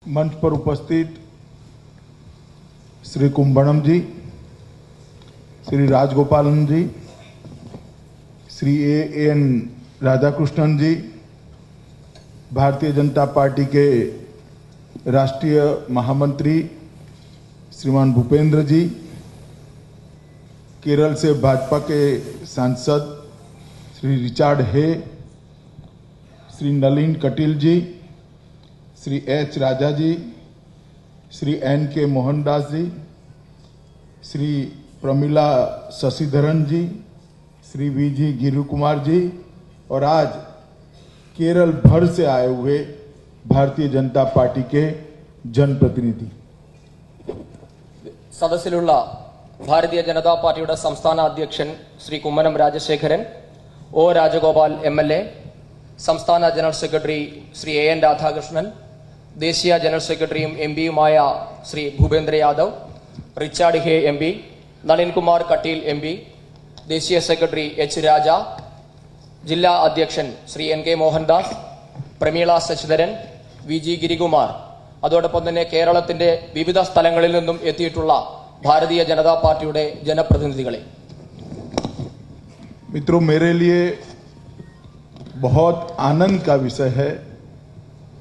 मंच पर उपस्थित श्री कुंभणम जी, श्री राजगोपालन जी, श्री एन राधाकृष्णन जी, भारतीय जनता पार्टी के राष्ट्रीय महामंत्री श्रीमान भूपेंद्र जी, केरल से भाजपा के सांसद श्री रिचार्ड हे, श्री नलिन कटील जी, श्री एच राजा जी, श्री एन के मोहनदास जी, श्री प्रमिला शशिधरन जी, श्री वी जी गिरु कुमार जी और आज केरल भर से आए हुए भारतीय जनता पार्टी के जनप्रतिनिधि। സദസ്സിലുള്ള ഭാരതീയ ജനതാ പാർട്ടിയുടെ സംസ്ഥാന അധ്യക്ഷൻ ശ്രീ കുമ്മനം രാജശേഖരൻ, ഒ രാജഗോപാൽ MLA, സംസ്ഥാന general secretary Shri AN Radhakrishnan, ദേശീയ ജനറൽ സെക്രട്ടറിയും MPയുമായ ശ്രീ ഭൂപേന്ദ്ര യാദവ്, റിച്ചാർഡ് ഹേ MP, നളിൻകുമാർ കട്ടീൽ MP, ദേശീയ സെക്രട്ടറി H രാജ, ജില്ലാ അധ്യക്ഷൻ ശ്രീ NK മോഹൻദാസ്, പ്രമീള ശശിധരൻ, VG ഗിരികുമാർ, അതോടൊപ്പം തന്നെ കേരളത്തിന്റെ വിവിധ സ്ഥലങ്ങളിൽ നിന്നും എത്തിയിട്ടുള്ള भारतीय जनता पार्टी जनप्रतिनिधि। मित्रों, मेरे लिए बहुत आनंद का विषय है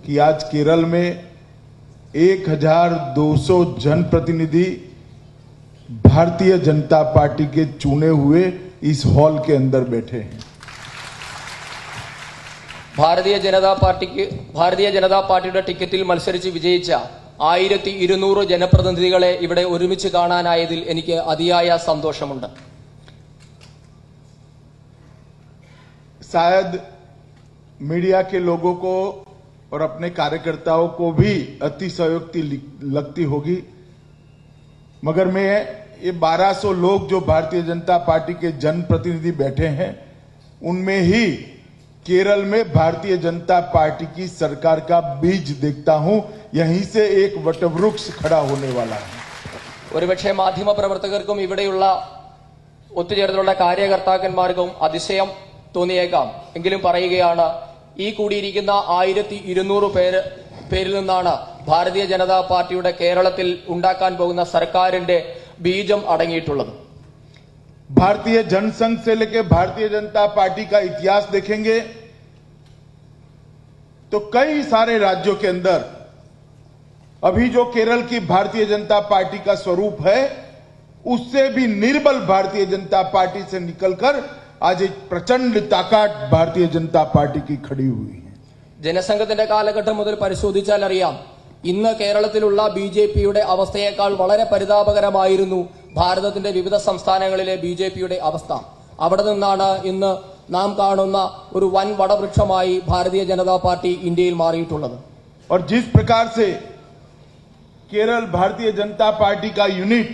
कि आज केरल में 1200 जनप्रतिनिधि भारतीय जनता पार्टी के चुने हुए इस हॉल के अंदर बैठे हैं। भारतीय जनता पार्टी टिकറ്റിൽ മത്സരിച്ച് വിജയിച്ച 1200 जनप्रतिनिधिകളെ ഇവിടെ ഒരുമിച്ച് കാണാനായതിൽ എനിക്ക് അതിയായ സന്തോഷമുണ്ട്। शायद मीडिया के लोगों को और अपने कार्यकर्ताओं को भी अतिशयोक्ति लगती होगी, मगर मैं ये 1200 लोग जो भारतीय जनता पार्टी के जनप्रतिनिधि बैठे हैं उनमें ही केरल में भारतीय जनता पार्टी की सरकार का बीज देखता हूं। यहीं से एक वटवृक्ष खड़ा होने वाला है। ഒരുപക്ഷേ മാധ്യമ പ്രവർത്തകർക്കും ഇവിടെയുള്ള ഒത്തുചേർന്നുള്ള കാര്യകർത്താക്കന്മാർക്കും അതിശയം തോന്നിയേക്കാം, എങ്കിലും പറയുകയാണ്, ഈ കൂടിയിരിക്കുന്ന 1200 പേരിൽ നിന്നാണ് ഭാരതീയ ജനതാ പാർട്ടിയുടെ കേരളത്തിൽ ഉണ്ടാക്കാൻ പോകുന്ന സർക്കാരിന്റെ ബീജം അടങ്ങിയിട്ടുള്ളത്। भारतीय जनसंघ से लेकर भारतीय जनता पार्टी का इतिहास देखेंगे तो कई सारे राज्यों के अंदर अभी जो केरल की भारतीय जनता पार्टी का स्वरूप है उससे भी निर्बल भारतीय जनता पार्टी से निकलकर आज एक प्रचंड ताकत भारतीय जनता पार्टी की खड़ी हुई है। ജനസംഘത്തിന്റെ കാലഘട്ടം മുതൽ പരിശോധിച്ചാൽ അറിയാം, ഇന്ന് കേരളത്തിലുള്ള BJPയുടെ അവസ്ഥയേക്കാൾ വളരെ പരിതാപകരമായിരുന്നു ഭാരതത്തിന്റെ വിവിധ സംസ്ഥാനങ്ങളിലെ BJPയുടെ അവസ്ഥ। അവിടെ നിന്നാണ് ഇന്ന് നാം കാണുന്ന ഒരു വൻ വടവൃക്ഷമായി ഭാരതീയ ജനതാ പാർട്ടി ഇന്ത്യയിൽ മാറിയിട്ടുള്ളത്। और जिस प्रकार से केरल भारतीय जनता पार्टी का यूनिट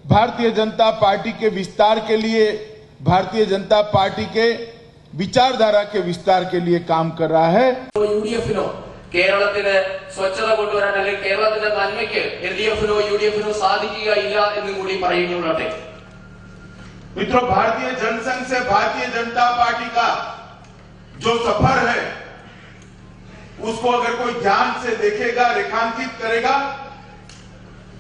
भारतीय जनता पार्टी के विस्तार के लिए, भारतीय जनता पार्टी के विचारधारा के विस्तार के लिए काम कर रहा है। UDFनो കേരളത്തിന് സ്വച്ഛത കൊണ്ടുവരാൻ അല്ലെങ്കിൽ കേരളത്തിന്റെ നന്മയ്ക്ക് LDFനോ UDFനോ സാധിക്കുകയില്ല എന്നും കൂടി പറയുന്നുള്ളട്ടെ। मित्रों, भारतीय जनसंघ से भारतीय जनता पार्टी का जो सफर है उसको अगर कोई ध्यान से देखेगा, रेखांकित करेगा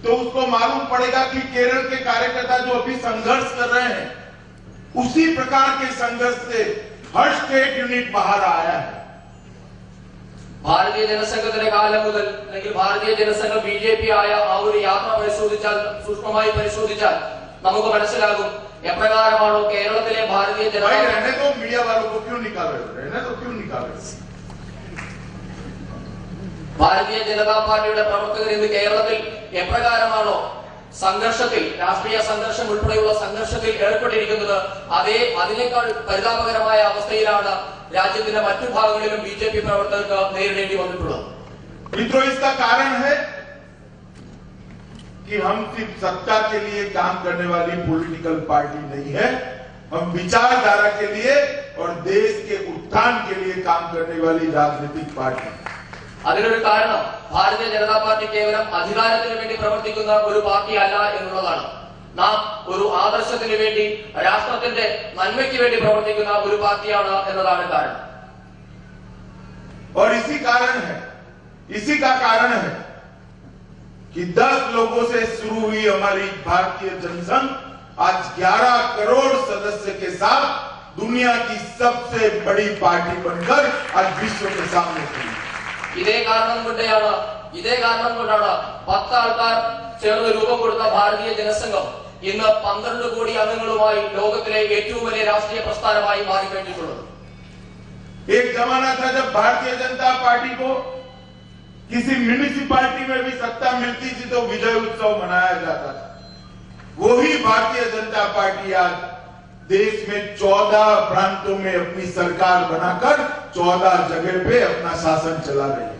तो उसको मालूम पड़ेगा कि केरल के कार्यकर्ता जो अभी संघर्ष कर रहे हैं उसी प्रकार के संघर्ष से हर स्टेट यूनिट बाहर आया है। ഭാരതീയ ജനസംഘത്തിന്റെ കാലം മുതൽ അല്ലെങ്കിൽ ഭാരതീയ ജനസംഘം BJP ആയ ആ ഒരു യാത്ര പരിശോധിച്ചാൽ, സൂക്ഷ്മമായി പരിശോധിച്ചാൽ നമുക്ക് മനസ്സിലാകും എപ്രകാരമാണോ കേരളത്തിലെ ഭാരതീയ ജനതാ मीडिया वालों को क्यों निकाल रहे ഭാരതീയ ജനതാ പാർട്ടിയുടെ പ്രവർത്തകർ ഇന്ന് കേരളത്തിൽ എപ്രകാരമാണോ സംഘർഷത്തിൽ, രാഷ്ട്രീയ സംഘർഷം ഉൾപ്പെടെയുള്ള സംഘർഷത്തിൽ ഏർപ്പെട്ടിരിക്കുന്നത്, അതിനേക്കാൾ പരിതാപകരമായ അവസ്ഥയിലാണ് രാജ്യത്തിന്റെ മറ്റു ഭാഗങ്ങളിലും BJP പ്രവർത്തകർക്ക് നേരിടേണ്ടി വന്നിട്ടുള്ളത്। मित्रों, इसका कारण है कि हम सिर्फ सत्ता के लिए काम करने वाली पॉलिटिकल पार्टी नहीं है, हम विचारधारा के लिए और देश के उत्थान के लिए काम करने वाली राजनीतिक पार्टी। അതിനൊരു കാരണം ഭാരതീയ ജനതാ പാർട്ടി കേവലം അധികാരത്തിന് വേണ്ടി പ്രവർത്തിക്കുന്ന ഒരു പാർട്ടി അല്ല എന്നുള്ളതാണ്। നാം ഒരു ആദർശത്തിന് വേണ്ടി, രാഷ്ട്രത്തിന്റെ നന്മയ്ക്ക് വേണ്ടി പ്രവർത്തിക്കുന്ന ഒരു പാർട്ടിയാണ് എന്നതാണ് കാരണം। और इसी कारण है इसी का कारण है कि 10 लोगों से शुरू हुई हमारी भारतीय जनसंघ आज 11 करोड़ सदस्य के साथ दुनिया की सबसे बड़ी पार्टी बनकर आज विश्व के सामने खड़ी। ഇതേ കാരണം കൊണ്ടാണ് 10 ആൾക്കാർ ചേർന്ന് രൂപം കൊടുത്ത ഭാരതീയ ജനസംഘം ഇന്ന് 12 കോടി അംഗങ്ങളുമായി ലോകത്തിലെ ഏറ്റവും വലിയ രാഷ്ട്രീയ പ്രസ്ഥാനമായി മാറിക്കഴിഞ്ഞിട്ടുള്ളത്. एक जमाना था जब भारतीय जनता पार्टी को किसी म्यूनिसिपैलिटी में भी सत्ता मिलती थी तो विजय उत्सव मनाया जाता था। वही भारतीय जनता पार्टी आज देश में 14 प्रांतों में अपनी सरकार बनाकर 14 जगह पे अपना शासन चला रही है।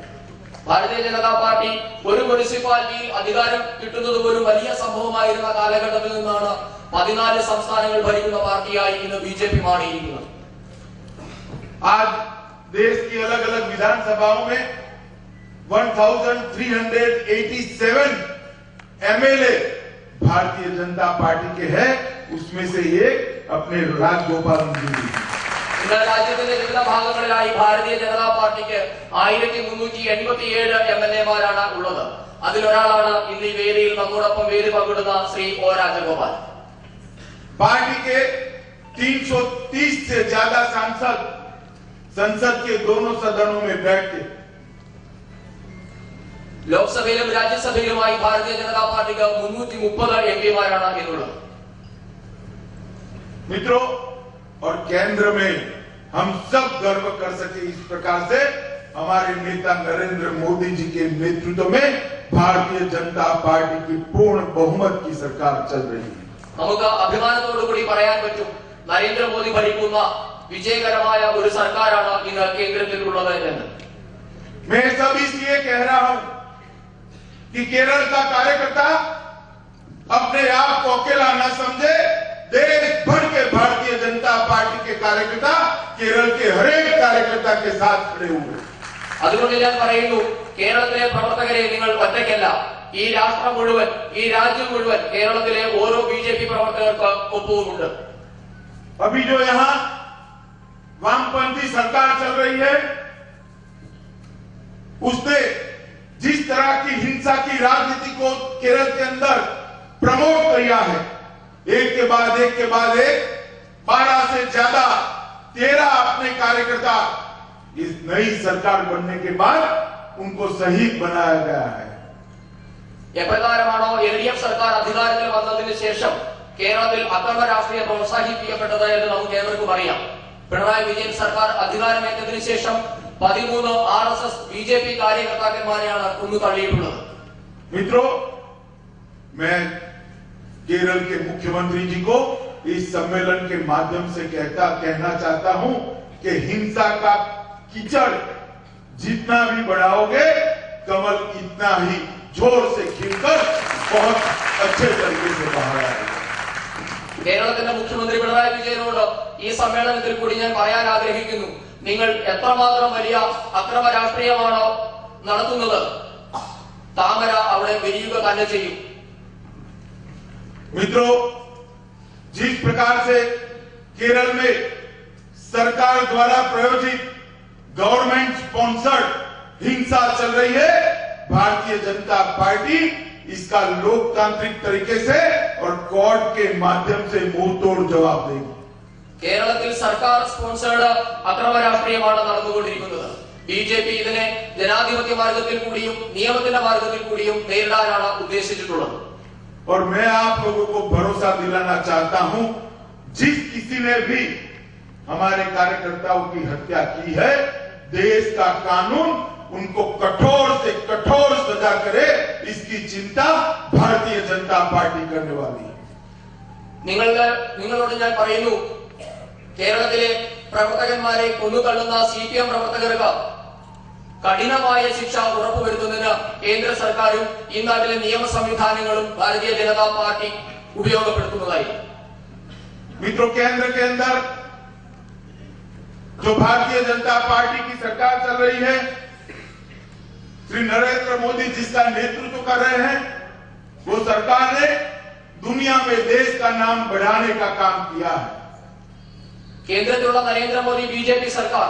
ഭാരതീയ ജനതാ പാർട്ടി ഒരു മുനിസിപ്പാലിറ്റിയിൽ അധികാരം കിട്ടുന്നത് ഒരു വലിയ സംഭവമായിരുന്ന കാലഘട്ടത്തിൽ നിന്നാണ് 14 സംസ്ഥാനങ്ങൾ ഭരിക്കുന്ന പാർട്ടിയായി ഇന്ന് ബിജെപി മാറിയിരിക്കുന്നത്. आज देश की अलग अलग विधानसभाओं में 1387 एमएलए भारतीय जनता पार्टी के हैं, उसमें से एक अपने राजगोपाल जी। ഇന്ന് രാജ്യത്തിന്റെ വിവിധ ഭാഗങ്ങളിലായി ഭാരതീയ ജനതാ പാർട്ടിക്ക് 1387 എംഎൽഎമാരാണ് ഉള്ളത്. അതിലൊരാളാണ് ഇന്ന് ഈ വേദിയിൽ നമ്മോടൊപ്പം വേദി പങ്കിടുന്ന ശ്രീ ഒ രാജഗോപാൽ. पार्टी के 330 से ज्यादा सांसद संसद के दोनों सदनों में बैठते। ലോക്സഭയിലും രാജ്യസഭയിലുമായി ഭാരതീയ ജനതാ പാർട്ടിക്ക് 330 എംപിമാരാണ് ഇന്നുള്ളത്. मित्रों, और केंद्र में हम सब गर्व कर सके इस प्रकार से हमारे नेता नरेंद्र मोदी जी के नेतृत्व में भारतीय जनता पार्टी की पूर्ण बहुमत की सरकार चल रही है. നമുക്ക് അഭിമാനത്തോടുകൂടി പറയാൻ പറ്റും നരേന്ദ്രമോദി ഭരിക്കുന്ന വിജയകരമായ ഒരു സർക്കാരാണ് ഇന്ന് കേന്ദ്രത്തിലുള്ളത് എന്ന്. मैं सब इसलिए कह रहा हूं कि केरल का कार्यकर्ता अपने आप को अकेला न समझे. देश भर के भारतीय जनता पार्टी के कार्यकर्ता केरल के हर एक कार्यकर्ता के साथ खड़े हुए. അതുകൊണ്ട് ഞാൻ പറയുന്നു, കേരളത്തിലെ പ്രവർത്തകരെ നിങ്ങൾ ഒറ്റയ്ക്കല്ല. ഈ രാഷ്ട്രം മുഴുവൻ, ഈ രാജ്യം മുഴുവൻ കേരളത്തിലെ ഓരോ ബിജെപി പ്രവർത്തകർക്ക് ഒപ്പവുമുണ്ട്. अभी जो यहां वामपंथी सरकार चल रही है, उसने जिस तरह की हिंसा की राजनीति को केरल के अंदर प्रमोट किया है, एक के बाद एक 12 से ज्यादा 13 अपने कार्यकर्ता इस नई सरकार बनने के बाद उनको शहीद बनाया गया है. എപ്രകാരമാണോ LDF സർക്കാർ അധികാരത്തിൽ വന്നതിന് ശേഷം കേരളത്തിൽ അക്രമ രാഷ്ട്രീയം പ്രോത്സാഹിപ്പിക്കപ്പെട്ടത് എന്ന് നമുക്ക് ഏവർക്കും അറിയാം. പിണറായി വിജയൻ സർക്കാർ അധികാരമേറ്റതിനു ശേഷം 13 RSS BJP കാര്യകർത്താക്കന്മാരെയാണ് കൊന്നു തള്ളിയിട്ടുള്ളത്. मित्रों, मैं केरल के मुख्यमंत्री जी को इस सम्मेलन के माध्यम से कहना चाहता हूं कि हिंसा का कीचड़ जितना भी बढ़ाओगे, कमल इतना ही जोर से खिलकर बहुत अच्छे तरीके से बाहर आएगा. കേരളത്തിന്റെ മുഖ്യമന്ത്രി പിണറായി വിജയനോട് ഈ സമ്മേളനത്തിൽ കൂടി ഞാൻ പറയാൻ ആഗ്രഹിക്കുന്നു, നിങ്ങൾ എത്രമാത്രം വലിയ അക്രമ രാഷ്ട്രീയമാണോ നടത്തുന്നത്, താമര അവിടെ വിരിയുക തന്നെ ചെയ്യും. मित्रों, जिस प्रकार से केरल में सरकार द्वारा प्रायोजित गवर्नमेंट स्पॉन्सर्ड हिंसा चल रही है, भारतीय जनता पार्टी इसका लोकतांत्रिक तरीके से और कोर्ट के माध्यम से मुंह तोड़ जवाब देगी. കേരളത്തിൽ സർക്കാർ സ്പോൺസേർഡ് അക്രമ രാഷ്ട്രീയമാണ് നടന്നുകൊണ്ടിരിക്കുന്നത്. ബിജെപി ഇതിനെ ജനാധിപത്യ മാർഗത്തിൽ കൂടിയും നിയമത്തിന്റെ മാർഗത്തിൽ കൂടിയും നേരിടാനാണ് ഉദ്ദേശിച്ചിട്ടുള്ളത്. और मैं आप लोगों को भरोसा दिलाना चाहता हूं, जिस किसी ने भी हमारे कार्यकर्ताओं की हत्या की है, देश का कानून उनको कठोर से कठोर सजा करे, इसकी चिंता भारतीय जनता पार्टी करने वाली है. നിങ്ങളോട് ഞാൻ പറയുന്നു, കേരളത്തിലെ പ്രവർത്തകന്മാരെ കൊന്നുതള്ളുന്ന CPM പ്രവർത്തകർക്ക് കഠിനമായ ശിക്ഷ ഉറപ്പുവരുത്തുന്നതിന് കേന്ദ്ര സർക്കാരും ഈ നാട്ടിലെ നിയമ സംവിധാനങ്ങളും ഭാരതീയ ജനതാ പാർട്ടി ഉപയോഗപ്പെടുത്തുന്നതായി. मित्रों, केंद्र के अंदर जो भारतीय जनता पार्टी की सरकार चल रही है, श्री नरेंद्र मोदी जिसका नेतृत्व कर रहे हैं, वो सरकार ने दुनिया में देश का नाम बढ़ाने का काम किया है. കേന്ദ്രത്തിലുള്ള നരേന്ദ്രമോദി BJP സർക്കാർ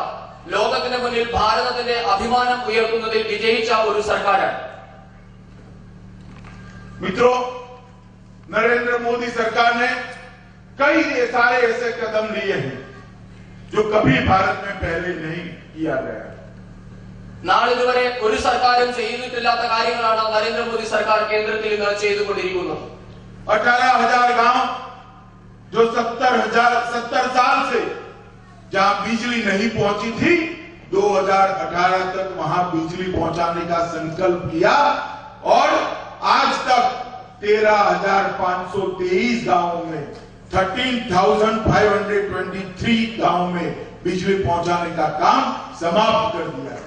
ലോകത്തിന് മുന്നിൽ ഭാരതത്തിന്റെ അഭിമാനം ഉയർത്തുന്നതിൽ വിജയിച്ച ഒരു സർക്കാരാണ്. मित्रों, नरेंद्र मोदी सरकार ने कई सारे ऐसे कदम लिए हैं जो कभी भारत में पहले नहीं किया गया. നാളിതുവരെ ഒരു സർക്കാരും ചെയ്തിട്ടില്ലാത്ത കാര്യങ്ങളാണ് നരേന്ദ്രമോദി സർക്കാർ കേന്ദ്രത്തിൽ നിന്ന് ചെയ്തുകൊണ്ടിരിക്കുന്നത്. 18,000 गांव जो 70 साल से जहां बिजली नहीं पहुंची थी, 2018 तक वहां बिजली पहुंचाने का संकल्प किया और आज तक 13,523 गांवों में 13,523 गांवों में बिजली पहुंचाने का काम समाप्त कर दिया है.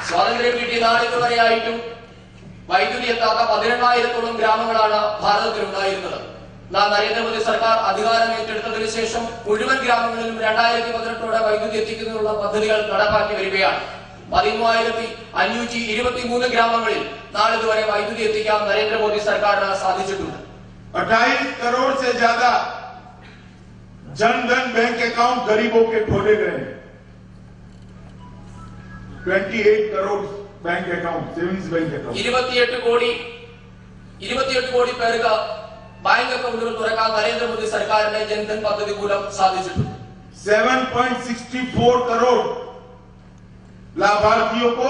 സ്വാതന്ത്ര്യം കിട്ടിയ നാളിതുവരെയായിട്ടും വൈദ്യുതി എത്താത്ത 18,000-ഓളം ഗ്രാമങ്ങളാണ് ഭാരതത്തിലുണ്ടായിരുന്നത്. നരേന്ദ്രമോദി സർക്കാർ അധികാരം ഏറ്റെടുത്തതിനു ശേഷം മുഴുവൻ ഗ്രാമങ്ങളിലും 2018 വൈദ്യുതി എത്തിക്കുന്നതിനുള്ള പദ്ധതികൾ നടപ്പാക്കി വരികയാണ്. 13,523 ഗ്രാമങ്ങളിൽ നാളിതുവരെ വൈദ്യുതി എത്തിക്കാൻ നരേന്ദ്രമോദി സർക്കാരിന് സാധിച്ചിട്ടുണ്ട്. 28 करोड़ से ज्यादा जनधन बैंक अकाउंट गरीबों के खोले गए. 28 crore bank account, savings bank account. 28 കോടി പേർക്ക് ബാങ്ക് അക്കൗണ്ടുകൾ തുറക്കാൻ നരേന്ദ്രമോദി സർക്കാരിന്റെ ജൻധൻ പദ്ധതി മൂലം സാധിച്ചിട്ടുണ്ട്. 7.64 करोड़ लाभार्थियों को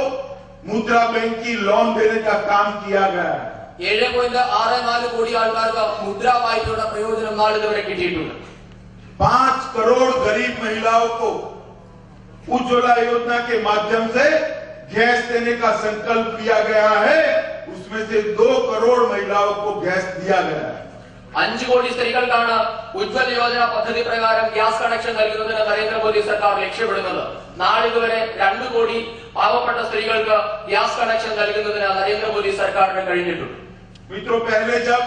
मुद्रा बैंक की लोन देने का काम किया गया है. 7.64 കോടി ആൾക്കാർക്ക് മുദ്രാ വായ്പയുടെ പ്രയോജനം നാളിതുവരെ കിട്ടിയിട്ടുണ്ട്. 5 करोड़ गरीब महिलाओं को उज्ज्वला योजना के माध्यम से गैस देने का संकल्प लिया गया है. उसमें से 2 करोड़ महिलाओं को गैस दिया गया है. 5 കോടി സ്ത്രീകൾക്കാണ് ഉജ്ജ്വല യോജന പദ്ധതി പ്രകാരം ഗ്യാസ് കണക്ഷൻ നൽകുന്നതിന് നരേന്ദ്രമോദി സർക്കാർ ലക്ഷ്യമിടുന്നത്. നാളിതുവരെ 2 കോടി പാവപ്പെട്ട സ്ത്രീകൾക്ക് ഗ്യാസ് കണക്ഷൻ നൽകുന്നതിന് നരേന്ദ്രമോദി സർക്കാരിന് കഴിഞ്ഞിട്ടുണ്ട്. मित्रों, पहले जब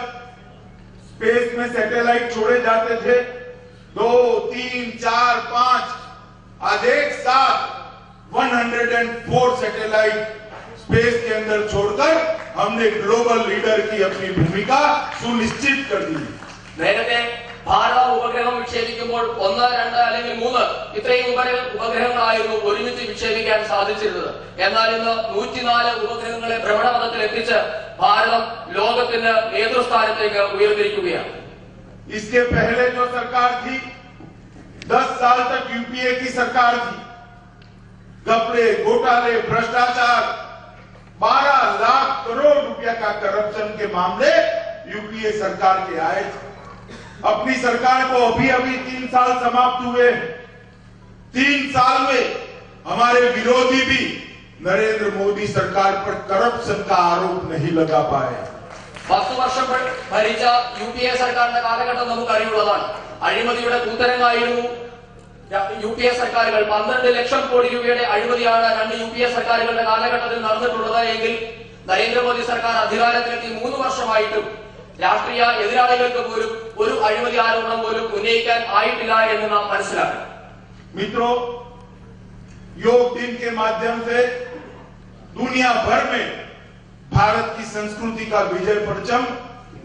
स्पेस में सैटेलाइट छोड़े जाते थे 2, 3, 4, 5, आज एक साथ 104 सैटेलाइट स्पेस के अंदर छोड़कर हमने ग्लोबल लीडर की अपनी भूमिका सुनिश्चित कर दी. നേരത്തെ ഭാരത ഉപഗ്രഹം വിക്ഷേപിക്കുമ്പോൾ 1, 2 അല്ലെങ്കിൽ 3 ഇത്രയും ഉപഗ്രഹങ്ങളായിരുന്നു ഒരുമിച്ച് വിക്ഷേപിക്കാൻ സാധിച്ചിരുന്നത്. എന്നാൽ ഇന്ന് 104 ഉപഗ്രഹങ്ങളെ ഭ്രമണപഥത്തിൽ എത്തിച്ച് ഭാരതം ലോകത്തിന് നേതൃസ്ഥാനത്തേക്ക് ഉയർന്നിരിക്കുകയാണ്. इसके पहले जो सरकार थी 10 साल तक यूपीए की सरकार थी. घपले, घोटाले, भ्रष्टाचार, 12 लाख करोड़ रुपया का करप्शन के मामले यूपीए सरकार के आए थे. अपनी सरकार को अभी 3 साल समाप्त हुए. 3 साल में हमारे विरोधी भी नरेंद्र मोदी सरकार पर करप्शन का आरोप नहीं लगा पाए. 10 വർഷം ഭരിച്ച യുപിഎ സർക്കാരിന്റെ കാലഘട്ടം നമുക്കറിയുള്ളതാണ്. അഴിമതിയുടെ കൂത്തരങ്ങായിരുന്നു യുപിഎ സർക്കാരുകൾ. 12 ലക്ഷം കോടി രൂപയുടെ അഴിമതിയാണ് 2 യുപിഎ സർക്കാരുകളുടെ കാലഘട്ടത്തിൽ നടന്നിട്ടുള്ളത്. എങ്കിൽ നരേന്ദ്രമോദി സർക്കാർ അധികാരത്തിലെത്തി 3 വർഷമായിട്ടും രാഷ്ട്രീയ എതിരാളികൾക്ക് പോലും ഒരു അഴിമതി ആരോപണം പോലും ഉന്നയിക്കാൻ ആയിട്ടില്ല എന്ന് നാം മനസ്സിലാക്കണം. मित्रों, योग दिन के माध्यम से दुनिया भर में भारत की संस्कृति का विजय परचम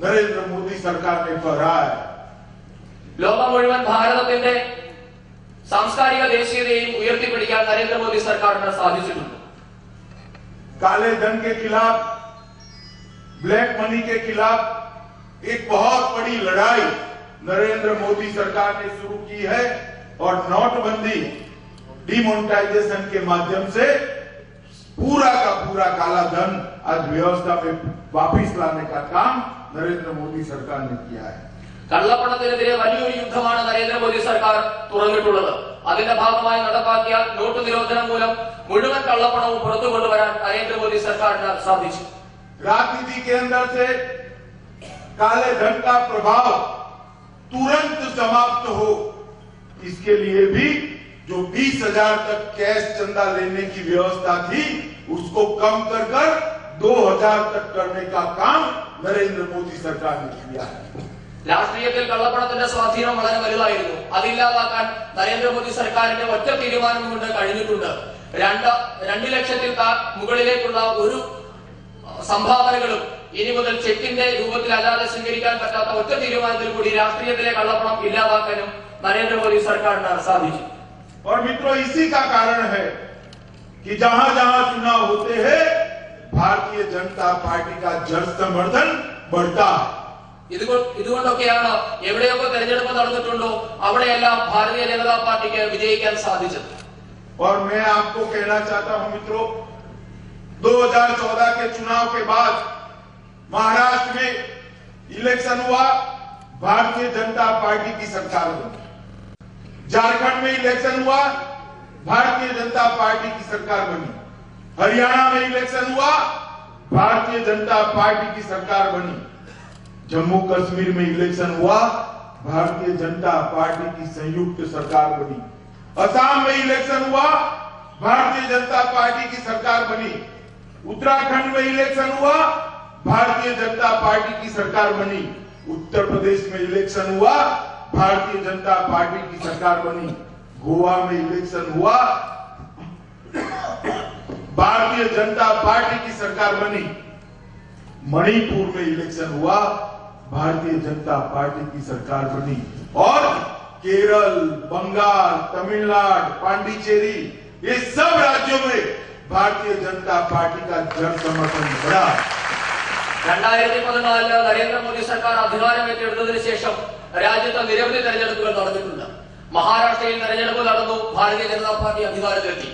नरेंद्र मोदी सरकार ने फहराया है. ലോകം മുഴുവൻ ഭാരതത്തിന്റെ സാംസ്കാരിക ദേശീയതയും ഉയർത്തിപ്പിടിക്കാൻ നരേന്ദ്രമോദി സർക്കാരിന് സാധിച്ചിട്ടുണ്ട്. काले धन के खिलाफ, ब्लैक मनी के खिलाफ एक बहुत बड़ी लड़ाई नरेंद्र मोदी सरकार ने शुरू की है और नोटबंदी, डिमोनेटाइजेशन के माध्यम से पूरा का पूरा काला धन आज व्यवस्था में वापस लाने का काम नरेंद्र मोदी सरकार ने किया है. കള്ളപ്പണത്തിനെതിരെ വലിയൊരു യുദ്ധമാണ് നരേന്ദ്രമോദി സർക്കാർ തുറന്നിട്ടുള്ളത്. അതിന്റെ ഭാഗമായി നടപ്പാക്കിയ നോട്ട് നിരോധനം മൂലം മുഴുവൻ കള്ളപ്പണവും പുറത്തു കൊണ്ടുവരാൻ നരേന്ദ്രമോദി സർക്കാരിന് സാധിച്ചു. राजनीति के अंदर से काले धन का प्रभाव तुरंत समाप्त हो, इसके लिए भी जो 20,000 तक कैश चंदा लेने की व्यवस्था थी उसको कम कर 2,000 तक करने का काम नरेंद्र मोदी सरकार ने किया है. രാഷ്ട്രീയത്തിൽ കള്ളപ്പണത്തിന്റെ സ്വാധീനം വളരെ വലുതായിരുന്നു. അതില്ലാതാക്കാൻ നരേന്ദ്രമോദി സർക്കാരിന്റെ ഒറ്റ തീരുമാനം കൊണ്ട് കഴിഞ്ഞിട്ടുണ്ട്. 2 ലക്ഷത്തിൽ മുകളിലേക്കുള്ള ഒരു സംഭാവനകളും ഇനി മുതൽ ചെക്കിന്റെ രൂപത്തിൽ അല്ലാതെ സ്വീകരിക്കാൻ പറ്റാത്ത ഒറ്റ തീരുമാനത്തിൽ കൂടി രാഷ്ട്രീയത്തിലെ കള്ളപ്പണം ഇല്ലാതാക്കാനും നരേന്ദ്രമോദി സർക്കാരിന് സാധിച്ചു. और मित्रों, इसी का कारण है कि जहां जहां चुनाव होते हैं भारतीय जनता पार्टी का जन समर्थन बढ़ता है। ഇതുകൊണ്ടൊക്കെയാണ് എവിടെയൊക്കെ തെരഞ്ഞെടുപ്പ് നടന്നിട്ടുണ്ടോ അവിടെയെല്ലാം ഭാരതീയ ജനതാ പാർട്ടിക്ക് വിജയിക്കാൻ സാധിച്ചത്. और मैं आपको कहना चाहता हूं मित्रों, 2014 के चुनाव के बाद महाराष्ट्र में इलेक्शन हुआ, भारतीय जनता पार्टी की सरकार बनी। झारखंड में इलेक्शन हुआ, भारतीय जनता पार्टी की सरकार बनी। हरियाणा में इलेक्शन हुआ, भारतीय जनता पार्टी की सरकार बनी। जम्मू कश्मीर में इलेक्शन हुआ, भारतीय जनता पार्टी की संयुक्त सरकार बनी। असम में इलेक्शन हुआ, भारतीय जनता पार्टी की सरकार बनी। उत्तराखंड में इलेक्शन हुआ, भारतीय जनता पार्टी की सरकार बनी। उत्तर प्रदेश में इलेक्शन हुआ, भारतीय जनता पार्टी की सरकार बनी। गोवा में इलेक्शन हुआ, भारतीय जनता पार्टी की सरकार बनी। मणिपुर में इलेक्शन हुआ, भारतीय जनता पार्टी की सरकार बनी। और केरल, बंगाल, तमिलनाडु, पांडिचेरी, ये सब राज्यों में भारतीय जनता पार्टी का जन समर्थन बढ़ा। 2014 നരേന്ദ്രമോദി സർക്കാർ അധികാരമേറ്റെടുത്തതിനു ശേഷം രാജ്യത്ത് നിരവധി തെരഞ്ഞെടുപ്പുകൾ നടന്നിട്ടുണ്ട്. മഹാരാഷ്ട്രയിൽ തെരഞ്ഞെടുപ്പ് നടന്നു, ഭാരതീയ ജനതാ പാർട്ടി അധികാരത്തിലെത്തി.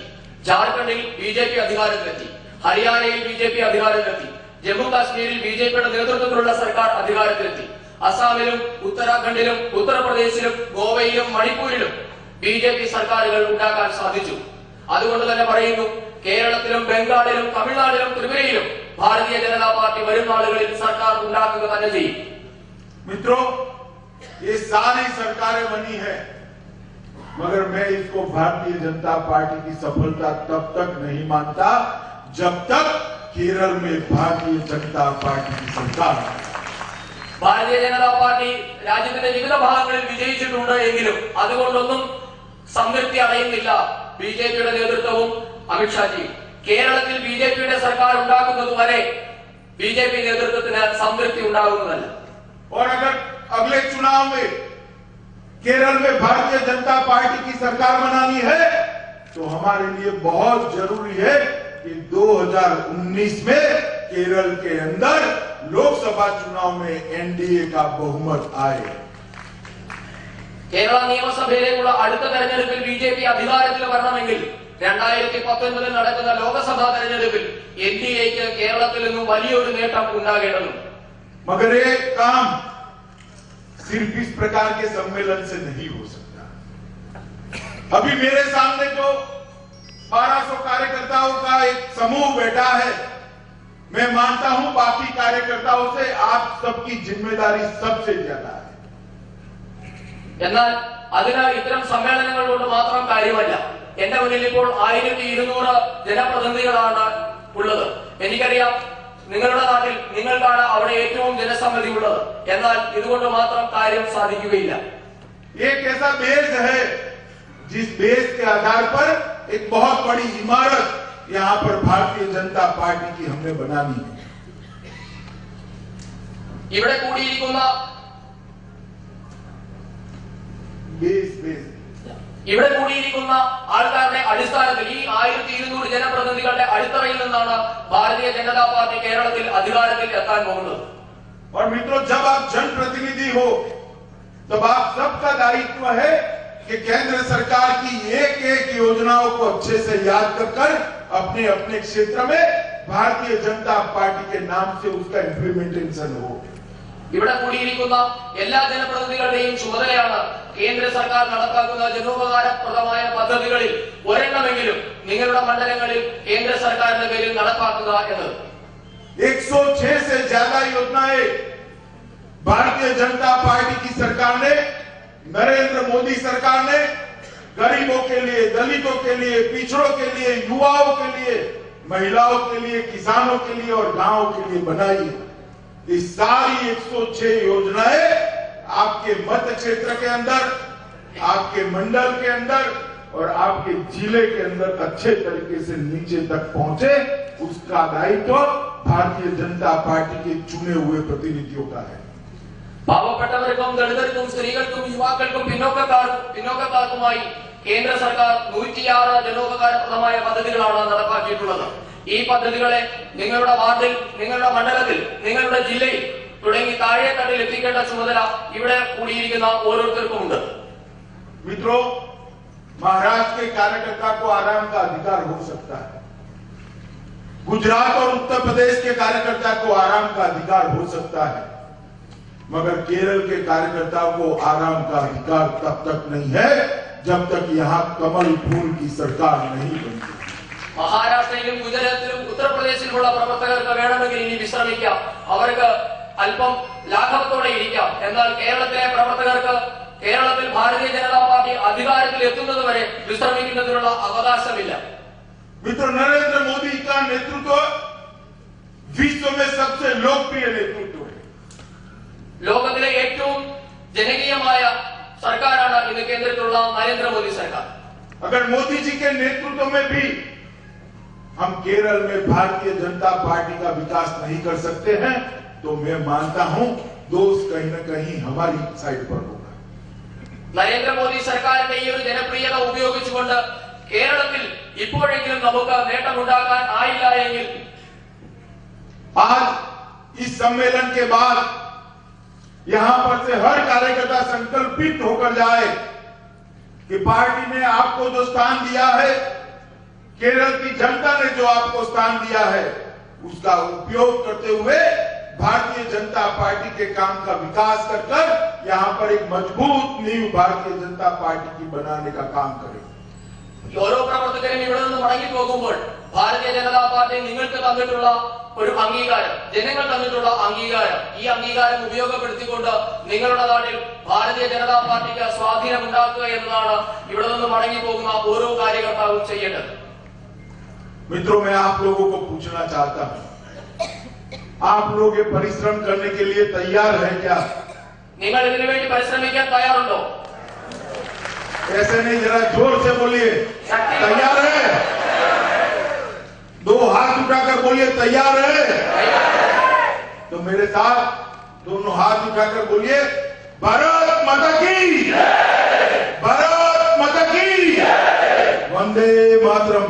ജാർഖണ്ഡിൽ ബിജെപി അധികാരത്തിലെത്തി. ഹരിയാനയിൽ ബിജെപി അധികാരത്തിലെത്തി. ജമ്മു കാശ്മീരിൽ ബിജെപിയുടെ നേതൃത്വത്തിലുള്ള സർക്കാർ അധികാരത്തിലെത്തി. അസാമിലും ഉത്തരാഖണ്ഡിലും ഉത്തർപ്രദേശിലും ഗോവയിലും മണിപ്പൂരിലും ബിജെപി സർക്കാരുകൾ ഉണ്ടാക്കാൻ സാധിച്ചു. അതുകൊണ്ട് തന്നെ പറയുന്നു, കേരളത്തിലും ബംഗാളിലും തമിഴ്നാട്ടിലും ത്രിപുരയിലും भारतीय जनता पार्टी वരും നാളുകളിൽ സർക്കാർ ഉണ്ടാക്കുക തന്നെ ചെയ്യും. मित्रों, ये सारी सरकारें बनी है, मगर मैं इसको भारतीय जनता पार्टी की सफलता तब तक नहीं मानता जब तक केरल में भारतीय जनता पार्टी की सरकार। ഭാരതീയ ജനതാ പാർട്ടി രാജ്യത്തിന്റെ വിവിധ ഭാഗങ്ങളിൽ വിജയിച്ചിട്ടുണ്ട് എങ്കിലും അതുകൊണ്ടൊന്നും സംതൃപ്തി അടയുന്നില്ല ബിജെപിയുടെ നേതൃത്വവും അമിത്ഷാജിയും. കേരളത്തിൽ ബിജെപിയുടെ സർക്കാർ ഉണ്ടാക്കുന്നത് വരെ ബിജെപി നേതൃത്വത്തിന് സംതൃപ്തി ഉണ്ടാകുന്നതല്ല. और अगर अगले चुनाव में केरल में भारतीय जनता पार्टी की सरकार बनानी है तो हमारे लिए बहुत जरूरी है कि 2019 में केरल के अंदर लोकसभा चुनाव में एनडीए का बहुमत आए. കേരള നിയമസഭയിലേക്കുള്ള അടുത്ത തെരഞ്ഞെടുപ്പിൽ ബിജെപി അധികാരത്തിൽ വരണമെങ്കിൽ 2019 നടക്കുന്ന ലോക്സഭാ തെരഞ്ഞെടുപ്പിൽ എൻഡിഎക്ക് കേരളത്തിൽ നിന്നും വലിയൊരു നേട്ടം ഉണ്ടാകേണ്ടതുണ്ട്. मगर ये काम सिर्फ इस प्रकार के सम्मेलन से नहीं हो सकता. अभी मेरे सामने जो 1200 कार्यकर्ताओं का एक समूह बैठा है, मैं मानता हूं बाकी कार्यकर्ताओं से आप सबकी जिम्मेदारी सबसे ज्यादा है. എന്നാൽ അതിനാൽ ഇത്തരം സമ്മേളനങ്ങൾ കൊണ്ട് മാത്രം കാര്യമല്ല. എന്റെ മുന്നിൽ ഇപ്പോൾ 1200 ജനപ്രതിനിധികളാണ് ഉള്ളത്. എനിക്കറിയാം നിങ്ങളുടെ നാട്ടിൽ നിങ്ങൾക്കാണ് അവിടെ ഏറ്റവും ജനസമ്മതി ഉള്ളത്. എന്നാൽ ഇതുകൊണ്ട് മാത്രം കാര്യം സാധിക്കുകയില്ല. एक ऐसा बेस है जिस बेस के आधार पर एक बहुत बड़ी इमारत यहां पर भारतीय जनता पार्टी की हमने बनानी है. ഇവിടെ കൂടിയിരിക്കുന്ന ഇവിടെ കൂടിയിരിക്കുന്ന ആൾക്കാരുടെ അടിസ്ഥാനത്തിൽ ഈ 1200 ജനപ്രതിനിധികളുടെ അടിത്തറയിൽ നിന്നാണ് ഭാരതീയ ജനതാ പാർട്ടി കേരളത്തിൽ അധികാരത്തിൽ എത്താൻ പോകുന്നത്. और मित्रों, जब आप जनप्रतिनिधि हो तब आप सबका दायित्व है कि केंद्र सरकार की एक एक योजनाओं को अच्छे से याद कर अपने अपने क्षेत्र में भारतीय जनता पार्टी के नाम से उसका इम्प्लीमेंटेशन हो. ഇവിടെ കൂടിയിരിക്കുന്ന എല്ലാ ജനപ്രതിനിധികളുടെയും ചുമതലയാണ് കേന്ദ്ര സർക്കാർ നടപ്പാക്കുന്ന ജനോപകാരപ്രദമായ പദ്ധതികളിൽ ഒരെണ്ണമെങ്കിലും നിങ്ങളുടെ മണ്ഡലങ്ങളിൽ കേന്ദ്ര സർക്കാരിന്റെ പേരിൽ നടപ്പാക്കുക എന്നത്. 106 से ज्यादा योजनाएं भारतीय जनता पार्टी की सरकार ने, नरेंद्र मोदी सरकार ने गरीबों के लिए, दलितों के लिए, पिछड़ों के लिए, युवाओं के लिए, महिलाओं के लिए, किसानों के लिए और गांवों के लिए बनाई है. ये सारी 106 योजनाएं आपके मत क्षेत्र के अंदर, आपके मंडल के अंदर और आपके जिले के अंदर अच्छे तरीके से नीचे तक पहुंचे, उसका दायित्व भारतीय जनता पार्टी के चुने हुए प्रतिनिधियों का है. പാവപ്പെട്ടവർക്കും ദളിതർക്കും സ്ത്രീകൾക്കും യുവാക്കൾക്കും പിന്നോക്കക്കാർക്കുമായി കേന്ദ്ര സർക്കാർ 106 ജനോപകാരപ്രദമായ പദ്ധതികളാണ് നടപ്പാക്കിയിട്ടുള്ളത്. ഈ പദ്ധതികളെ നിങ്ങളുടെ വാർഡിൽ, നിങ്ങളുടെ മണ്ഡലത്തിൽ, നിങ്ങളുടെ ജില്ലയിൽ തുടങ്ങി താഴെ തട്ടിൽ എത്തിക്കേണ്ട ചുമതല ഇവിടെ കൂടിയിരിക്കുന്ന ഓരോരുത്തർക്കുമുണ്ട്. मित्रों, महाराष्ट्र के कार्यकर्ता को आराम का अधिकार हो सकता है, गुजरात और उत्तर प्रदेश के कार्यकर्ता को आराम का अधिकार हो सकता है, मगर केरल के कार्यकर्ताओं को आराम का अधिकार तब तक नहीं है जब तक यहां कमल फूल की सरकार नहीं बनती. മഹാരാഷ്ട്രയിലും ഗുജറാത്തിലും ഉത്തർപ്രദേശിലുമുള്ള പ്രവർത്തകർക്ക് വേണമെങ്കിൽ ഇനി വിശ്രമിക്കാം, അവർക്ക് അല്പം ലാഘവത്തോടെ ഇരിക്കാം. എന്നാൽ കേരളത്തിലെ പ്രവർത്തകർക്ക് കേരളത്തിൽ ഭാരതീയ ജനതാ പാർട്ടി അധികാരത്തിൽ എത്തുന്നതുവരെ വിശ്രമിക്കുന്നതിനുള്ള അവകാശമില്ല. मित्र, नरेंद्र मोदी का नेतृत्व विश्व में सबसे लोकप्रिय नेतृत्व है. ലോകത്തിലെ ഏറ്റവും ജനകീയമായ സർക്കാരാണ് ഇന്ന് കേന്ദ്രത്തിലുള്ള നരേന്ദ്രമോദി സർക്കാർ. अगर मोदी जी के नेतृत्व में भी हम केरल में भारतीय जनता पार्टी का विकास नहीं कर सकते हैं तो मैं मानता हूं दोष कहीं न कहीं हमारी साइड पर होगा. നരേന്ദ്രമോദി സർക്കാരിന്റെ ഈ ഒരു ജനപ്രിയത ഉപയോഗിച്ചുകൊണ്ട് കേരളത്തിൽ ഇപ്പോഴെങ്കിലും നമുക്ക് നേട്ടമുണ്ടാക്കാൻ ആയില്ല എങ്കിൽ आज इस सम्मेलन के बाद यहां पर से हर कार्यकर्ता संकल्पित होकर जाए कि पार्टी ने आपको जो स्थान दिया है, केरल की जनता ने जो आपको स्थान दिया है, उसका उपयोग करते हुए भारतीय जनता पार्टी के काम का विकास कर यहां पर एक मजबूत नींव भारतीय जनता पार्टी की बनाने का काम करें. ഓരോ പ്രവർത്തകരും ഇവിടെ നിന്ന് മടങ്ങിപ്പോകുമ്പോൾ ഭാരതീയ ജനതാ പാർട്ടി നിങ്ങൾക്ക് തന്നിട്ടുള്ള ഒരു അംഗീകാരം, ജനങ്ങൾ തന്നിട്ടുള്ള അംഗീകാരം, ഈ അംഗീകാരം ഉപയോഗപ്പെടുത്തിക്കൊണ്ട് നിങ്ങളുടെ നാട്ടിൽ ഭാരതീയ ജനതാ പാർട്ടിക്ക് സ്വാധീനം ഉണ്ടാക്കുക എന്നതാണ് ഇവിടെ നിന്ന് മടങ്ങിപ്പോകുന്ന ഓരോ കാര്യകർത്താവും ചെയ്യേണ്ടത്. मित्रों, मैं आप लोगों को पूछना चाहता हूं, आप लोग ये परिश्रम करने के लिए तैयार हैं क्या? നിങ്ങൾ ഇതിനു വേണ്ടി പരിശ്രമിക്കാൻ തയ്യാറുണ്ടോ? ऐसे नहीं, जरा जोर से बोलिए. तैयार है? दो हाथ उठाकर बोलिए तैयार है. तो मेरे साथ दोनों हाथ उठाकर बोलिए भारत माता की, भारत माता की, वंदे मातरम.